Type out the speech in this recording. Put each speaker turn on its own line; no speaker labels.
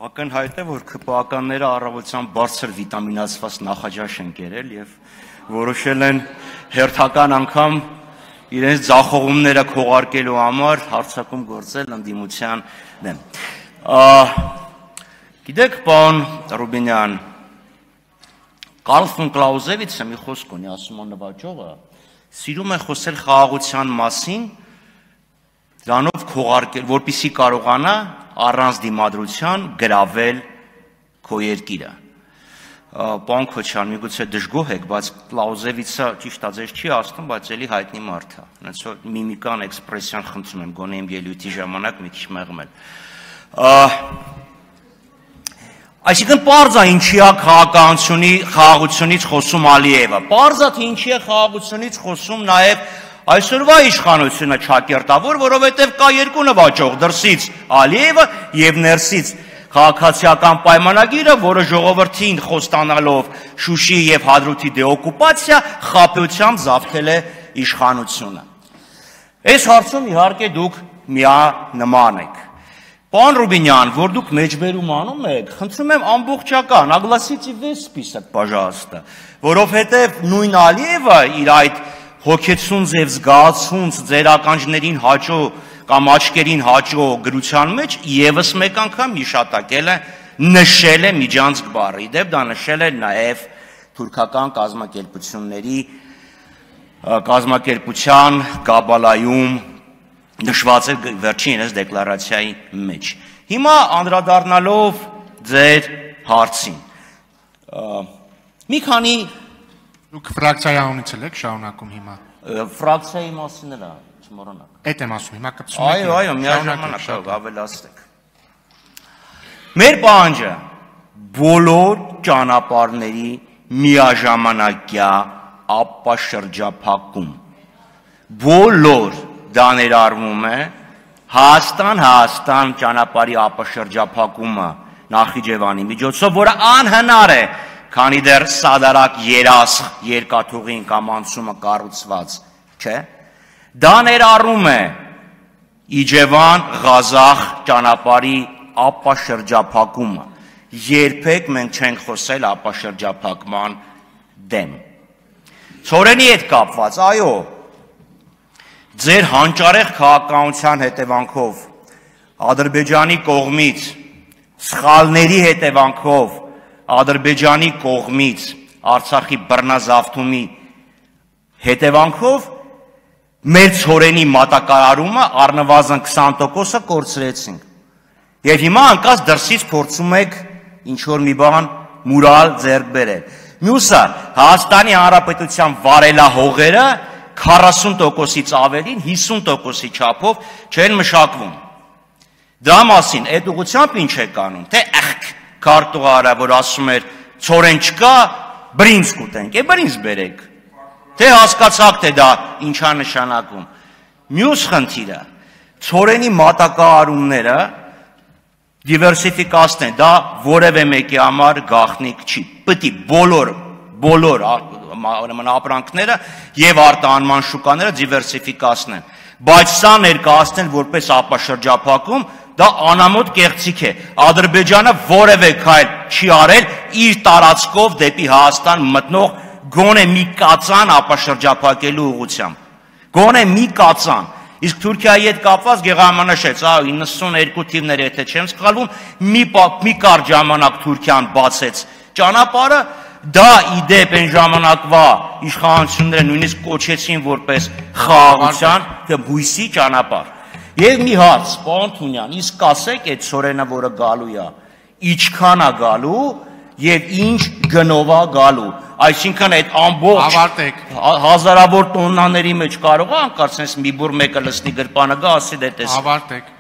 Ակնհայտ է, որ ԿՊԱ-ականները առավոտյան բարձր վիտամինացված նախաճաշ են կերել եւ որոշել են հերթական անգամ իրենց ձախողումները քողարկելու համար հարձակում գործել ընդդիմության դեմ։ Գիտեք, պարոն Ռուբինյան, Կարլ ֆոն Կլաուզևիցը մի խոսք ունի, ասում է նվաճողը, սիրում է խոսել խաղաղության մասին, դրանով քողարկել, որպեսզի կարողանա առանց դիմադրության գրավել քո երկիրը։ Պարոն Քոչարյան, միգուցե դժգոհ եք, բայց Կլաուզևիցը ճիշտ է ձեզ չի ասում, բայց էլի հայտնի մարդ է։ Հենց որ միմիկան, էքսպրեսիան խնդրում եմ, գոնե իմ ելույթի ժամանակ մի քիչ մեղմել։ Այսինքն պարզ է ինչի է խաղաղությունից խոսում Ալիևը։ Պարզ է թե ինչի է խաղաղությունից խոսում նաև այսօրվա իշխանությունը ճակերտավոր, որովհետև կա երկու նվաճող, դրսից Ալիևը եւ ներսից քաղաքացիական պայմանագիրը, որը ժողովրդին խոստանալով Շուշի եւ Հադրութի դեօկուպացիա խաբեությամբ զավթել է իշխանությունը։ Այս հարցում իհարկե դուք միանման եք։ Պարոն Ռուբինյան, որ դուք մեջբերում անում եք, խնդրում եմ ամբողջական, огласите весь список, пожалуйста, որովհետև նույն Ալիևը իր այդ հոգեցունց եւ զգացունց ձեր ականջներին հաճո կամ աչքերին հաճո գրության մեջ եւս մեկ անգամ հիշատակել է, նշել է միջանցք բառը։ Իդեպ դա նշել է նաեւ թուրքական կազմակերպության Կաբալայում նշված է վերջին այս դեկլարացիայի մեջ։ Հիմա անդրադառնալով ձեր հարցին։ Մի քանի
Դուք ֆրակցիայի անունից եք շարունակում հիմա։
Ֆրակցիայի մասին էլ չմոռանաք։
Էդ եմ ասում, հիմա կպցում եք։
Այո, միաժամանակ ավելացնեք։ Մեր պահանջը բոլոր ճանապարհների միաժամանակյա ապաշրջափակում։ Բոլոր դա ներառվում է Հայաստան ճանապարհի ապաշրջափակումը Նախիջևանի միջոցով, որը անհնար է, քանի դեռ սադարակ երասխ երկաթուղին կամ անցումը կառուցված չէ, դա ներառում է Իջևան Ղազախ ճանապարհի ապաշրջափակումը։ Երբեք մենք չենք խոսել ապաշրջափակման դեմ։ Ցորենի հետ կապված, այո, ձեր հանճարեղ քաղաքականության հետևանքով, Ադրբեջանի կողմից, սխալների հետևանքով, Ադրբեջանի կողմից Արցախի բռնազավթումի հետևանքով մեր ցորենի մատակարարումը առնվազն 20%-ը կորցրեցինք։ Եվ հիմա անկած դրսից փորձում եք ինչ-որ մի բան մուրալ ձեռք բերել։ Մյուսը Հայաստանի Հանրապետության վարելահողերը 40%-ից ավելին 50%-ի չափով չեն մշակվում։ Դրա մասին այդ ուղղությամբ ինչ եք անում, թե քարտուղարը, որ ասում էր ցորեն չկա, բրինձ կուտենք, բրինձ բերեք։ Թե հասկացաք, թե դա ինչա նշանակում։ Մյուս խնդիրը, ցորենի մատակարարումները դիվերսիֆիկացնեն, դա որևէ մեկի համար գաղտնիք չի։ Պետք է բոլոր ապրանքները եւ արտահանման շուկաները դիվերսիֆիկացնեն։ Բայց սա ներկայացնել որպես ապաշրջափակում, դա անամոթ կեղծիք է։ Ադրբեջանը որևէ քայլ չի արել իր տարածքով դեպի Հայաստան մտնող գոնե մի կածան ապաշրջափակելու ուղղությամբ։ Գոնե մի կածան։ Իսկ Թուրքիայի հետ կապված Գեղարյանը նշեց, 92 թիվներ եթե չեմ սխալվում, մի կարճ ժամանակ Թուրքիան բացեց ճանապարհը, դա իդեպ այն ժամանակվա իշխանությունները նույնիսկ կոչեցին որպես խաղաղության կամ հույսի ճանապարհ։ Եվ մի հարց, պարոն Թունյան, իսկ ասեք այդ ցորենը, որը գալու է, ինչքան է գալու եւ ինչ գնով է գալու։ Այսինքն այդ ամբողջ հազարավոր տոննաների մեջ կարող է անկարծես մի բուր մեկը լցնի գրպանը գա, ասի դե տես։
Ավարտեք։